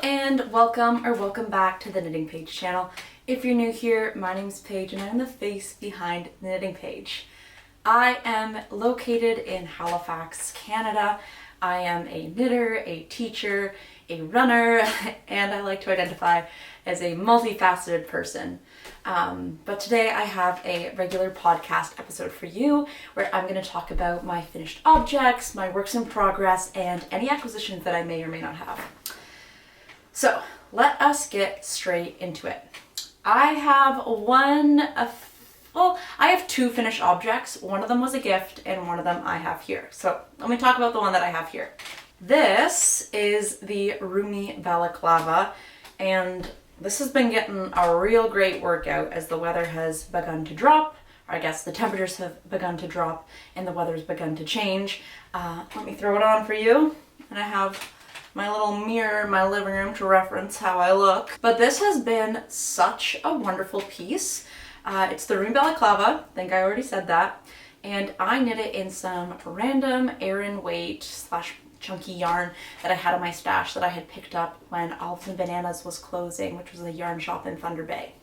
and welcome back to the Knitting Page channel. If you're new here, my name's Paige and I'm the face behind the Knitting Page. I am located in Halifax, Canada. I am a knitter, a teacher, a runner, and I like to identify as a multifaceted person. But today I have a regular podcast episode for you where I'm going to talk about my finished objects, my works in progress, and any acquisitions that I may or may not have. So let us get straight into it. I have I have two finished objects. One of them was a gift and one of them I have here. So let me talk about the one that I have here. This is the Roomy Balaclava, and this has been getting a real great workout as the weather has begun to drop, or I guess the temperatures have begun to drop and the weather's begun to change. Let me throw it on for you. And I have my little mirror in my living room to reference how I look. But this has been such a wonderful piece. It's the Roomy Balaclava, I think I already said that. And I knit it in some random Aran weight / chunky yarn that I had in my stash that I had picked up when Olives and Bananas was closing, which was a yarn shop in Thunder Bay.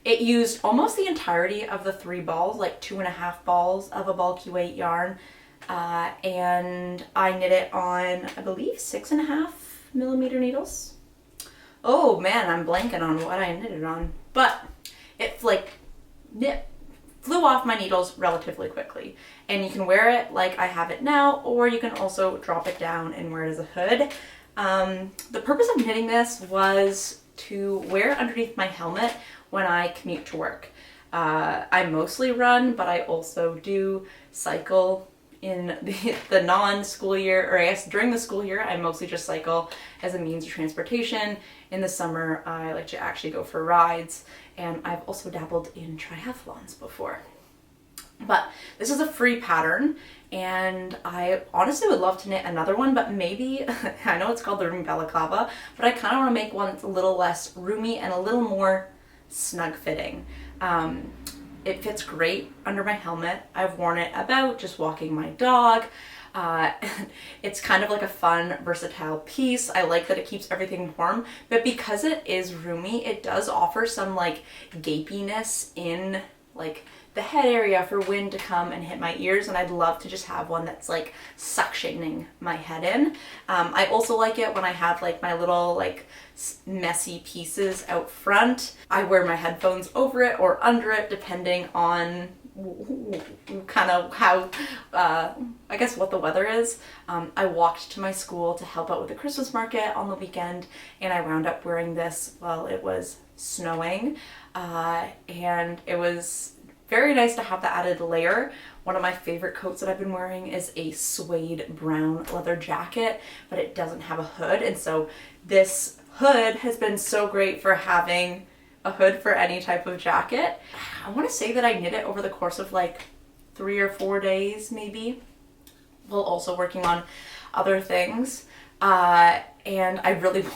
It used almost the entirety of the 3 balls, like 2.5 balls of a bulky weight yarn. And I knit it on, I believe, 6.5mm needles. Oh man, I'm blanking on what I knitted on, but it flew off my needles relatively quickly. And you can wear it like I have it now, or you can also drop it down and wear it as a hood. The purpose of knitting this was to wear underneath my helmet when I commute to work. I mostly run, but I also do cycle in the non-school year, or I guess during the school year. I mostly just cycle as a means of transportation. In the summer, I like to actually go for rides, and I've also dabbled in triathlons before. But this is a free pattern, and I honestly would love to knit another one, but maybe, I know it's called the Roomy Balaclava, but I kind of want to make one that's a little less roomy and a little more snug fitting. It fits great under my helmet. I've worn it about just walking my dog. It's kind of like a fun, versatile piece. I like that it keeps everything warm, but because it is roomy, it does offer some like gapiness in like the head area for wind to come and hit my ears, and I'd love to just have one that's like suctioning my head in. I also like it when I have like my little like messy pieces out front. I wear my headphones over it or under it depending on kind of how, I guess what the weather is. I walked to my school to help out with the Christmas market on the weekend, and I wound up wearing this while it was snowing, and it was very nice to have the added layer. One of my favorite coats that I've been wearing is a suede brown leather jacket, but it doesn't have a hood, and so this hood has been so great for having a hood for any type of jacket. I want to say that I knit it over the course of like 3 or 4 days maybe, while also working on other things. And I really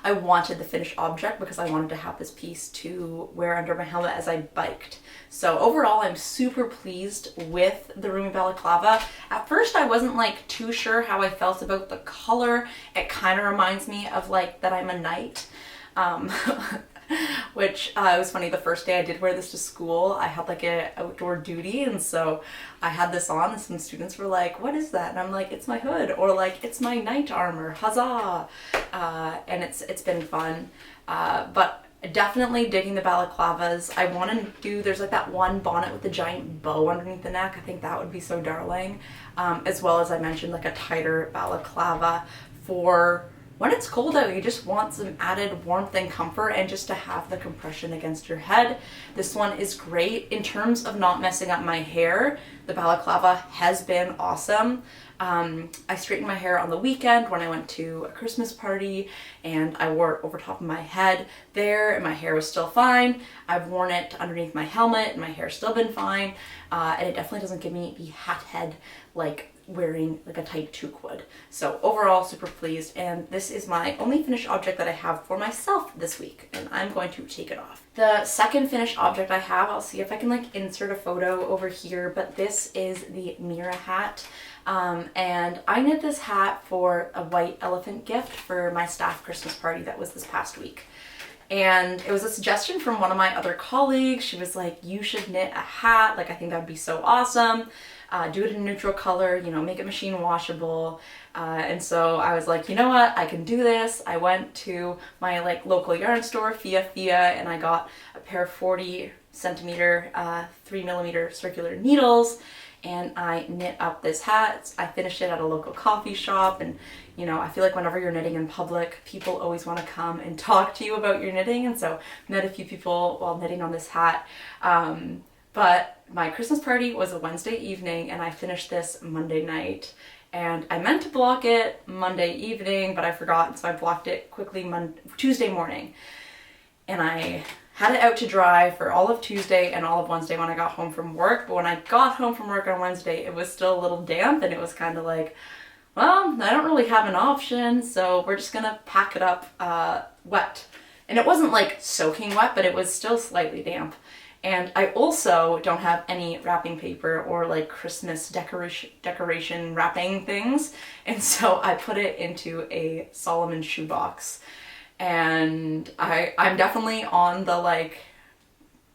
I wanted the finished object because I wanted to have this piece to wear under my helmet as I biked. So overall, I'm super pleased with the Roomy Balaclava. At first, I wasn't like too sure how I felt about the color. It kind of reminds me of like that I'm a knight. Which it was funny, the first day I did wear this to school, I had like an outdoor duty, and so I had this on and some students were like, what is that? And I'm like, it's my hood, or like, it's my knight armor, huzzah! And it's been fun, but definitely digging the balaclavas. I want to do, there's like that one bonnet with the giant bow underneath the neck. I think that would be so darling, as well as I mentioned like a tighter balaclava for when it's cold out. You just want some added warmth and comfort, and just to have the compression against your head. This one is great. In terms of not messing up my hair, the balaclava has been awesome. I straightened my hair on the weekend when I went to a Christmas party, and I wore it over top of my head there, and my hair was still fine. I've worn it underneath my helmet and my hair's still been fine, and it definitely doesn't give me the hat head like wearing like a tight toque would. So overall, super pleased, and this is my only finished object that I have for myself this week, and I'm going to take it off. The second finished object I have, I'll see if I can like insert a photo over here, but this is the Mira hat. And I knit this hat for a white elephant gift for my staff Christmas party that was this past week. And it was a suggestion from one of my other colleagues. She was like, you should knit a hat. Like, I think that would be so awesome. Do it in a neutral color, you know, make it machine washable. And so I was like, you know what, I can do this. I went to my like local yarn store, Fia, and I got a pair of 40 centimeter, 3mm circular needles, and I knit up this hat. I finished it at a local coffee shop, and you know, I feel like whenever you're knitting in public, people always want to come and talk to you about your knitting, and so I met a few people while knitting on this hat. But my Christmas party was a Wednesday evening, and I finished this Monday night. And I meant to block it Monday evening, but I forgot, so I blocked it quickly Tuesday morning. And I had it out to dry for all of Tuesday and all of Wednesday when I got home from work. But when I got home from work on Wednesday, it was still a little damp, and it was kind of like, well, I don't really have an option, so we're just gonna pack it up wet. And it wasn't like soaking wet, but it was still slightly damp. And I also don't have any wrapping paper or like Christmas decoration wrapping things. And so I put it into a Solomon shoebox. And I'm definitely on the like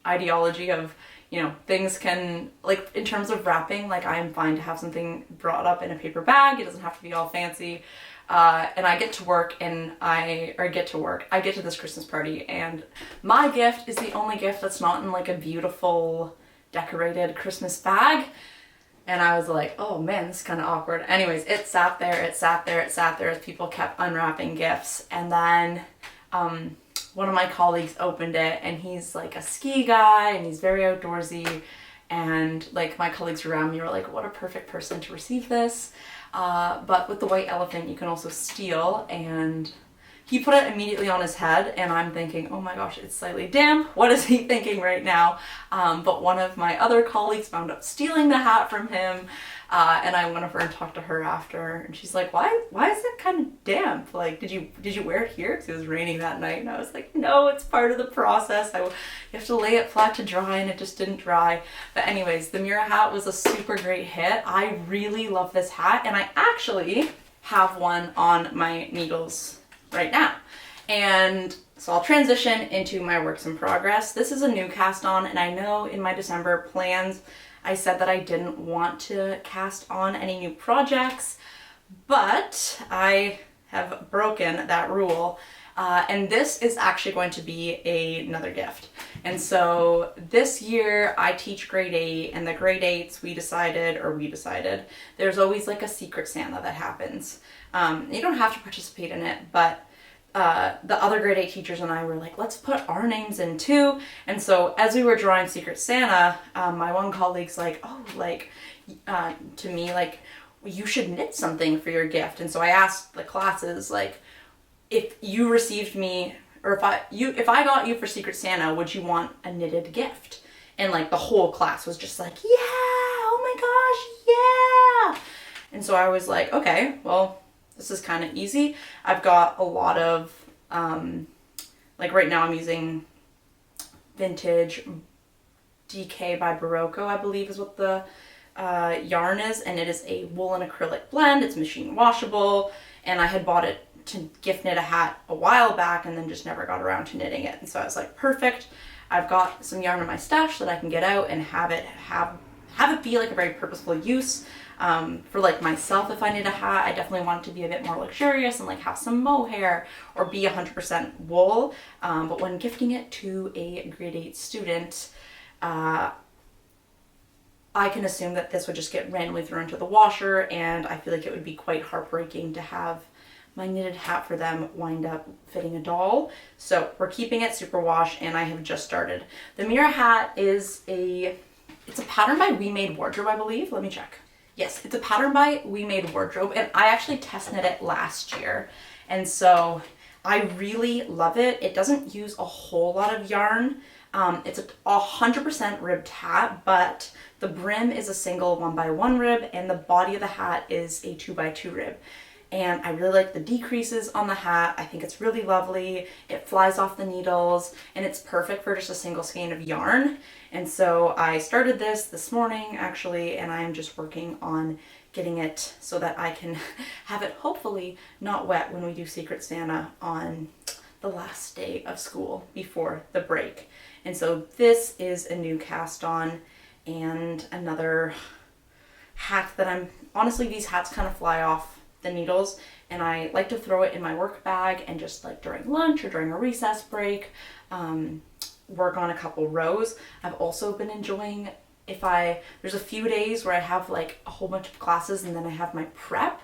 ideology of, you know, things can, like in terms of wrapping, like I'm fine to have something brought up in a paper bag. It doesn't have to be all fancy. And I get to work and I get to this Christmas party, and my gift is the only gift that's not in like a beautiful decorated Christmas bag. And I was like, oh man, this is kind of awkward. Anyways, it sat there as people kept unwrapping gifts. And then one of my colleagues opened it, and he's like a ski guy and he's very outdoorsy. And like my colleagues around me were like, what a perfect person to receive this. But with the white elephant, you can also steal, and he put it immediately on his head, and I'm thinking, oh my gosh, it's slightly damp. What is he thinking right now? But one of my other colleagues wound up stealing the hat from him, and I went over and talked to her after, and she's like, why is it kind of damp? Like, did you wear it here? Because it was raining that night, and I was like, no, it's part of the process. You have to lay it flat to dry, and it just didn't dry. But anyways, the Mira hat was a super great hit. I really love this hat, and I actually have one on my needles right now. And so I'll transition into my works in progress. This is a new cast on, and I know in my December plans I said that I didn't want to cast on any new projects, but I have broken that rule. And this is actually going to be another gift. And so this year I teach grade 8, and the grade 8s we decided, there's always like a secret Santa that happens. You don't have to participate in it, but the other grade 8 teachers and I were like, let's put our names in too. And so as we were drawing Secret Santa, my one colleague's like, oh, like, to me, like, you should knit something for your gift. And so I asked the classes, like, if you received me, or if I got you for Secret Santa, would you want a knitted gift? And like the whole class was just like, yeah, oh my gosh, yeah. And so I was like, okay, well, this is kind of easy. I've got a lot of, like right now I'm using vintage DK by Barocco, I believe is what the yarn is. And it is a wool and acrylic blend. It's machine washable. And I had bought it to gift knit a hat a while back and then just never got around to knitting it. And so I was like, perfect. I've got some yarn in my stash that I can get out and have it be like a very purposeful use. For like myself, if I knit a hat, I definitely want it to be a bit more luxurious and like have some mohair or be 100% wool. But when gifting it to a grade 8 student, I can assume that this would just get randomly thrown into the washer, and I feel like it would be quite heartbreaking to have my knitted hat for them wind up fitting a doll. So we're keeping it super wash, and I have just started. The Mira hat is it's a pattern by We Made Wardrobe, I believe. Let me check. Yes, it's a pattern by We Made Wardrobe, and I actually test knit it last year. And so I really love it. It doesn't use a whole lot of yarn. It's a 100% ribbed hat, but the brim is a single 1x1 rib and the body of the hat is a 2x2 rib. And I really like the decreases on the hat. I think it's really lovely. It flies off the needles and it's perfect for just a single skein of yarn. And so I started this morning actually, and I'm just working on getting it so that I can have it hopefully not wet when we do Secret Santa on the last day of school before the break. And so this is a new cast on and another hat that honestly, these hats kind of fly off the needles and I like to throw it in my work bag and just like during lunch or during a recess break, work on a couple rows. I've also been enjoying there's a few days where I have like a whole bunch of classes and then I have my prep,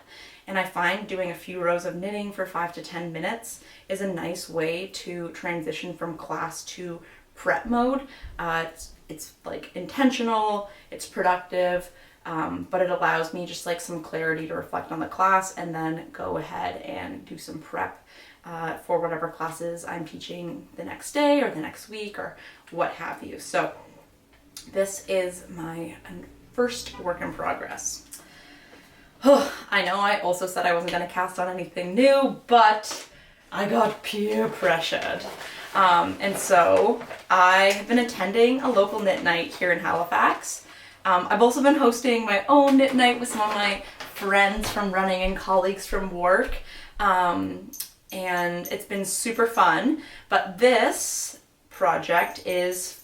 and I find doing a few rows of knitting for 5 to 10 minutes is a nice way to transition from class to prep mode. It's like intentional, it's productive, but it allows me just like some clarity to reflect on the class and then go ahead and do some prep for whatever classes I'm teaching the next day or the next week or what have you. So this is my first work in progress. I know I also said I wasn't going to cast on anything new, but I got peer pressured. And so I have been attending a local knit night here in Halifax. I've also been hosting my own knit night with some of my friends from running and colleagues from work. And it's been super fun. But this project is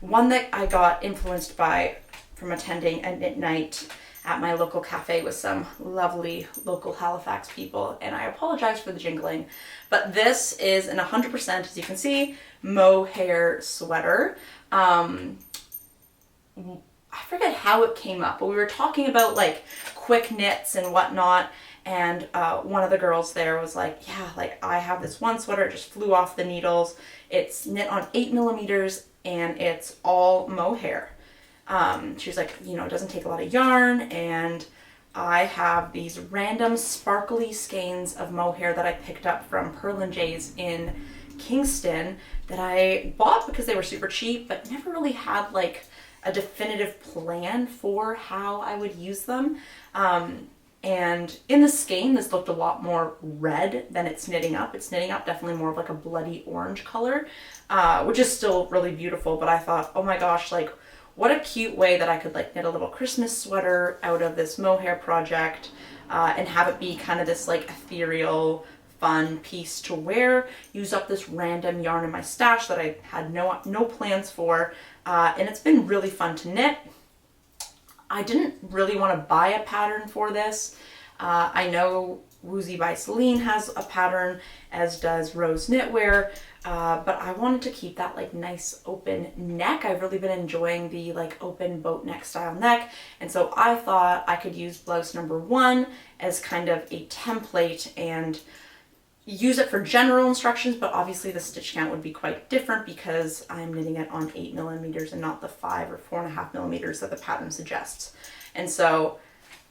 one that I got influenced by from attending a knit night at my local cafe with some lovely local Halifax people, and I apologize for the jingling, but this is an 100%, as you can see, mohair sweater. I forget how it came up, but we were talking about like quick knits and whatnot, and one of the girls there was like, yeah, like I have this one sweater, it just flew off the needles. It's knit on 8mm and it's all mohair. She was like, you know, it doesn't take a lot of yarn, and I have these random sparkly skeins of mohair that I picked up from Pearl & J's in Kingston that I bought because they were super cheap, but never really had like a definitive plan for how I would use them. And in the skein, this looked a lot more red than it's knitting up. It's knitting up definitely more of like a bloody orange color, which is still really beautiful, but I thought, oh my gosh, like what a cute way that I could like knit a little Christmas sweater out of this mohair project and have it be kind of this like ethereal, fun piece to wear. Use up this random yarn in my stash that I had no plans for, and it's been really fun to knit. I didn't really want to buy a pattern for this. I know Woozy by Celine has a pattern, as does Rose Knitwear, but I wanted to keep that like nice open neck. I've really been enjoying the like open boat neck style neck, and so I thought I could use blouse number 1 as kind of a template and use it for general instructions, but obviously the stitch count would be quite different because I'm knitting it on 8mm and not the 5 or 4.5mm that the pattern suggests. And so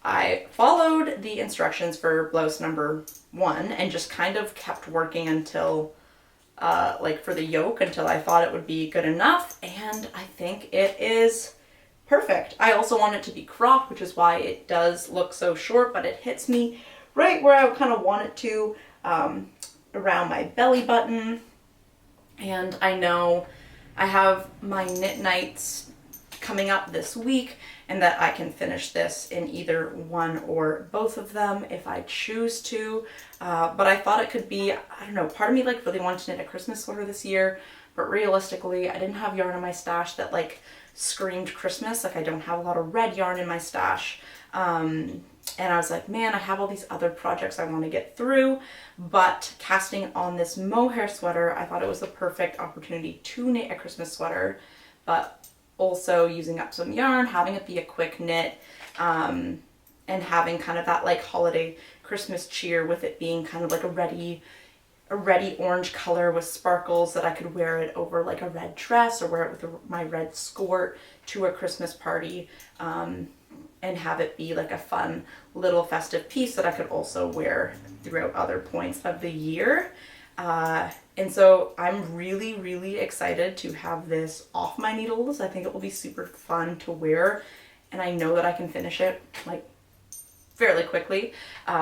I followed the instructions for blouse number 1 and just kind of kept working until like for the yoke until I thought it would be good enough, and I think it is perfect. I also want it to be cropped, which is why it does look so short, but it hits me right where I kind of want it to, around my belly button. And I know I have my knit nights coming up this week and that I can finish this in either one or both of them if I choose to, but I thought it could be, I don't know, part of me like really wanted to knit a Christmas sweater this year, but realistically I didn't have yarn in my stash that like screamed Christmas. Like I don't have a lot of red yarn in my stash, and I was like, man, I have all these other projects I want to get through, but casting on this mohair sweater, I thought it was the perfect opportunity to knit a Christmas sweater, but also using up some yarn, having it be a quick knit, and having kind of that like holiday Christmas cheer with it being kind of like a ready orange color with sparkles that I could wear it over like a red dress or wear it with my red skirt to a Christmas party, and have it be like a fun little festive piece that I could also wear throughout other points of the year. And so I'm really, really excited to have this off my needles. I think it will be super fun to wear, and I know that I can finish it like fairly quickly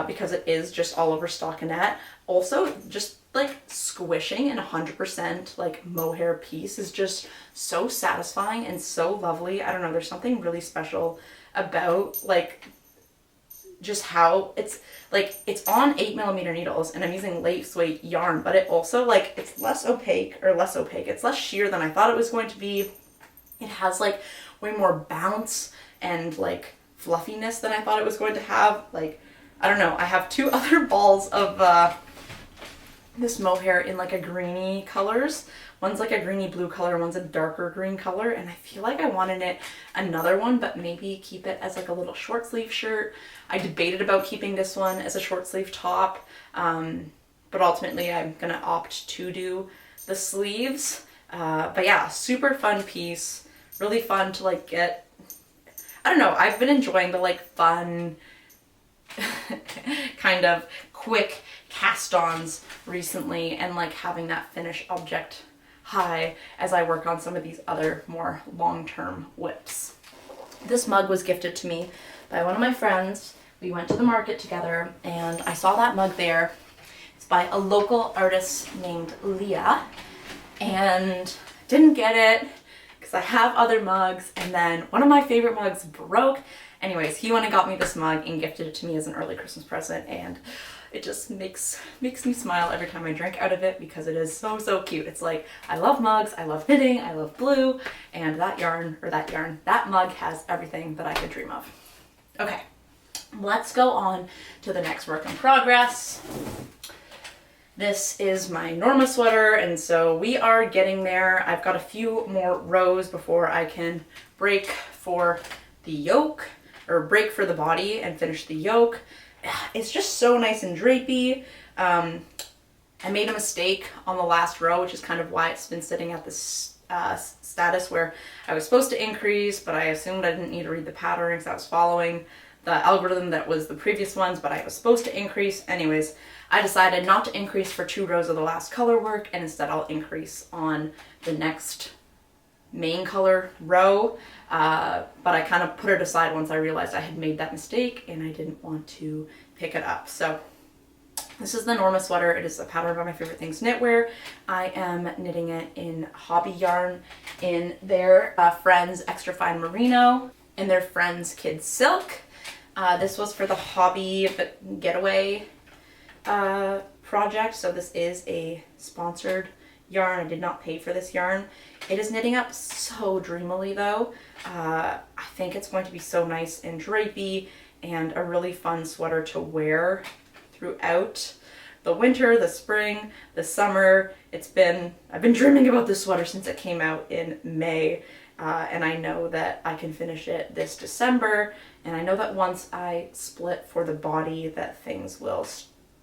because it is just all over stockinette. Also, just like squishing an 100% like mohair piece is just so satisfying and so lovely. I don't know, there's something really special about like just how it's like, it's on 8mm needles and I'm using lace weight yarn, but it also like, it's less opaque, it's less sheer than I thought it was going to be. It has like way more bounce and like fluffiness than I thought it was going to have. Like, I don't know, I have two other balls of this mohair in like a greeny colors. One's like a greeny blue color, one's a darker green color, and I feel like I want to knit another one, but maybe keep it as like a little short sleeve shirt. I debated about keeping this one as a short sleeve top, but ultimately I'm gonna opt to do the sleeves. But yeah, super fun piece, really fun to like get, I don't know, I've been enjoying the like fun kind of quick cast-ons recently, and like having that finished object high as I work on some of these other more long-term whips. This mug was gifted to me by one of my friends. We went to the market together and I saw that mug there. It's by a local artist named Leah, and didn't get it because I have other mugs, and then one of my favorite mugs broke. Anyways, he went and got me this mug and gifted it to me as an early Christmas present, and it just makes me smile every time I drink out of it because it is so, so cute. It's like, I love mugs, I love knitting, I love blue, and that mug has everything that I could dream of. Okay, let's go on to the next work in progress. This is my Norma sweater, and so we are getting there. I've got a few more rows before I can break for the yoke, or break for the body and finish the yoke. It's just so nice and drapey. I made a mistake on the last row, which is kind of why it's been sitting at this status where I was supposed to increase, but I assumed I didn't need to read the pattern because I was following the algorithm that was the previous ones, but I was supposed to increase. Anyways, I decided not to increase for 2 rows of the last color work, and instead I'll increase on the next main color row, but I kind of put it aside once I realized I had made that mistake and I didn't want to pick it up. So this is the Norma sweater. It is a pattern by my favorite things knitwear. I am knitting it in hobby yarn in their Friends Extra Fine Merino and their Friends Kids Silk. This was for the hobby getaway project, so this is a sponsored yarn. I did not pay for this yarn. It is knitting up so dreamily though. I think it's going to be so nice and drapey and a really fun sweater to wear throughout the winter, the spring, the summer. I've been dreaming about this sweater since it came out in May, and I know that I can finish it this December, and I know that once I split for the body that things will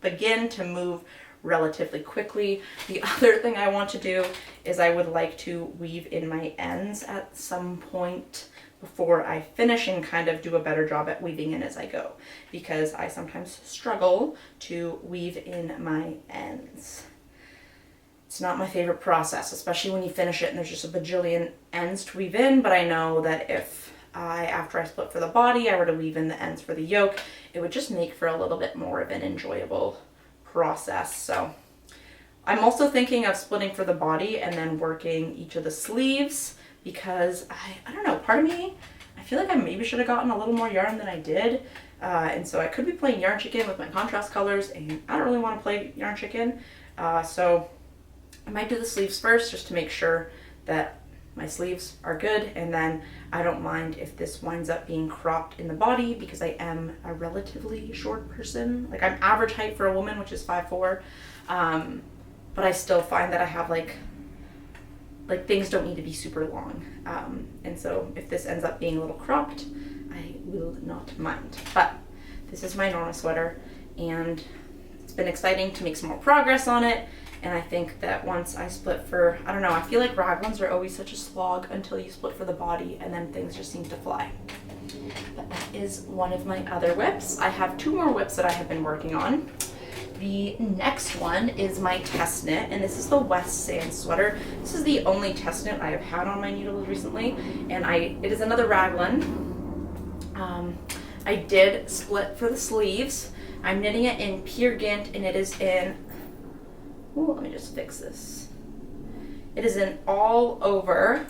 begin to move relatively quickly. The other thing I want to do is I would like to weave in my ends at some point before I finish and kind of do a better job at weaving in as I go, because I sometimes struggle to weave in my ends. It's not my favorite process, especially when you finish it and there's just a bajillion ends to weave in, but I know that if after I split for the body, I were to weave in the ends for the yoke, it would just make for a little bit more of an enjoyable process. So I'm also thinking of splitting for the body and then working each of the sleeves, because I don't know, part of me, I feel like I maybe should have gotten a little more yarn than I did, and so I could be playing yarn chicken with my contrast colors, and I don't really want to play yarn chicken, so I might do the sleeves first just to make sure that my sleeves are good, and then I don't mind if this winds up being cropped in the body because I am a relatively short person. Like, I'm average height for a woman, which is 5'4", but I still find that I have like things don't need to be super long, and so if this ends up being a little cropped, I will not mind. But this is my Norma sweater, and it's been exciting to make some more progress on it. And I think that once I split for, I don't know, I feel like rag ones are always such a slog until you split for the body, and then things just seem to fly. But that is one of my other whips. I have 2 more whips that I have been working on. The next one is my test knit, and this is the West Sand sweater. This is the only test knit I have had on my needles recently, and it is another raglan. I did split for the sleeves. I'm knitting it in Peer Gynt, and it is in, ooh, let me just fix this. It is in all over,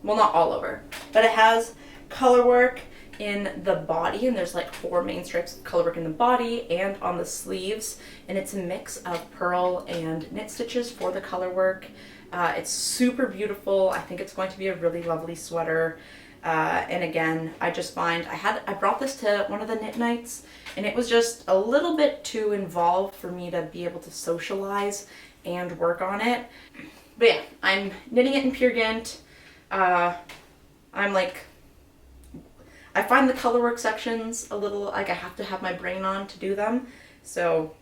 well, not all over, but it has color work in the body, and there's like 4 main stripes of color work in the body and on the sleeves, and it's a mix of purl and knit stitches for the color work. It's super beautiful. I think it's going to be a really lovely sweater. And again, I just find I brought this to one of the knit nights, and it was just a little bit too involved for me to be able to socialize and work on it. But yeah, I'm knitting it in Peer Gynt. I find the colorwork sections a little, like, I have to have my brain on to do them. So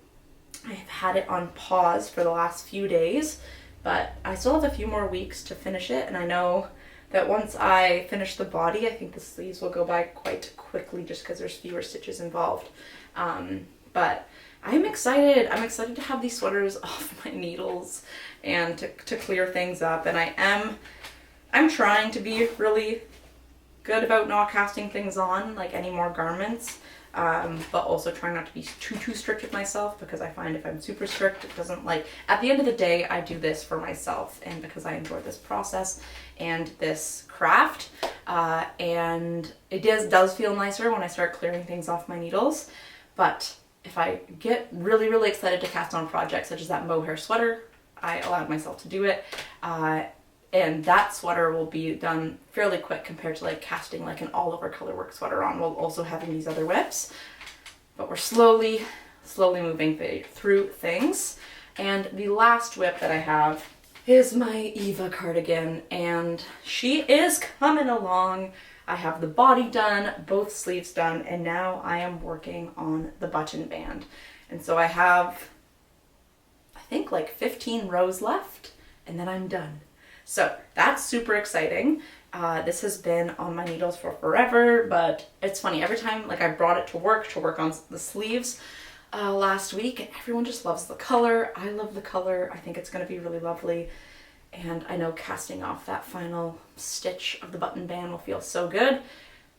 I've had it on pause for the last few days, but I still have a few more weeks to finish it, and I know that once I finish the body, I think the sleeves will go by quite quickly just because there's fewer stitches involved. But I'm excited. I'm excited to have these sweaters off my needles and to clear things up. And I'm trying to be really good about not casting things on, like any more garments, but also trying not to be too strict with myself, because I find if I'm super strict, it doesn't, like, at the end of the day, I do this for myself and because I enjoy this process and this craft, and it does feel nicer when I start clearing things off my needles. But if I get really, really excited to cast on projects such as that Mohair sweater, I allowed myself to do it. And that sweater will be done fairly quick compared to like casting like an all over colorwork sweater on while also having these other whips. But we're slowly moving through things. And the last whip that I have is my Eva cardigan, and she is coming along. I have the body done, both sleeves done, and now I am working on the button band. And so I have, I think, like 15 rows left, and then I'm done. So that's super exciting. This has been on my needles for forever, but it's funny, every time, like, I brought it to work on the sleeves last week, and everyone just loves the color. I love the color. I think it's going to be really lovely. And I know casting off that final stitch of the button band will feel so good.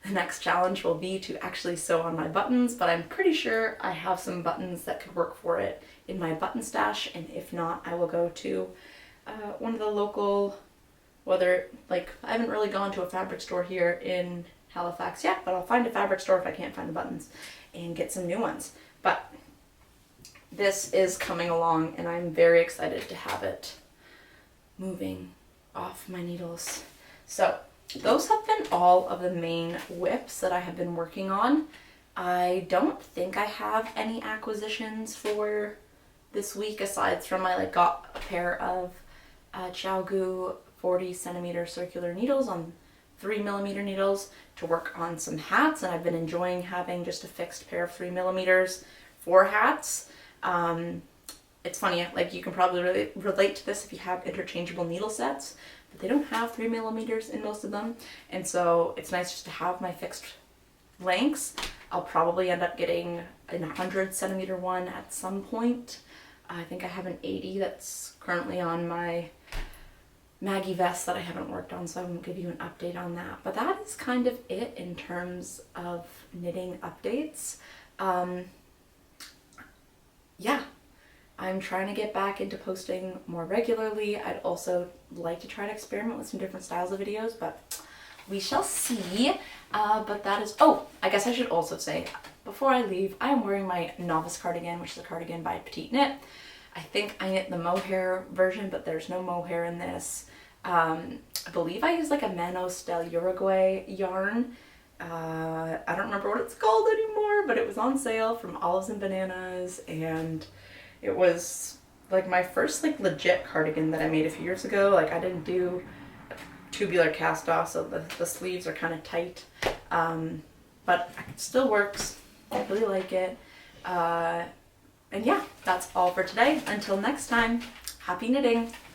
The next challenge will be to actually sew on my buttons, but I'm pretty sure I have some buttons that could work for it in my button stash, and if not, I will go to one of the local, I haven't really gone to a fabric store here in Halifax yet, but I'll find a fabric store if I can't find the buttons and get some new ones. But this is coming along, and I'm very excited to have it moving off my needles. So those have been all of the main whips that I have been working on. I don't think I have any acquisitions for this week aside from I got a pair of Gu 40 centimeter circular needles on 3mm needles to work on some hats, and I've been enjoying having just a fixed pair of 3mm for hats. It's funny, like, you can probably really relate to this if you have interchangeable needle sets, but they don't have 3mm in most of them, and so it's nice just to have my fixed lengths. I'll probably end up getting a 100 centimeter one at some point. I think I have an 80 that's currently on my Maggie vest that I haven't worked on, so I won't give you an update on that. But that is kind of it in terms of knitting updates. Yeah, I'm trying to get back into posting more regularly. I'd also like to try to experiment with some different styles of videos, but we shall see. But that is, oh, I guess I should also say, before I leave, I am wearing my Novice cardigan, which is a cardigan by Petite knit. I think I knit the Mohair version, but there's no Mohair in this. I believe I used like a Manos del Uruguay yarn. I don't remember what it's called anymore, but it was on sale from Olives and Bananas, and it was like my first like legit cardigan that I made a few years ago. Like, I didn't do a tubular cast off, so the sleeves are kind of tight, but it still works. I really like it. And yeah, that's all for today. Until next time, happy knitting!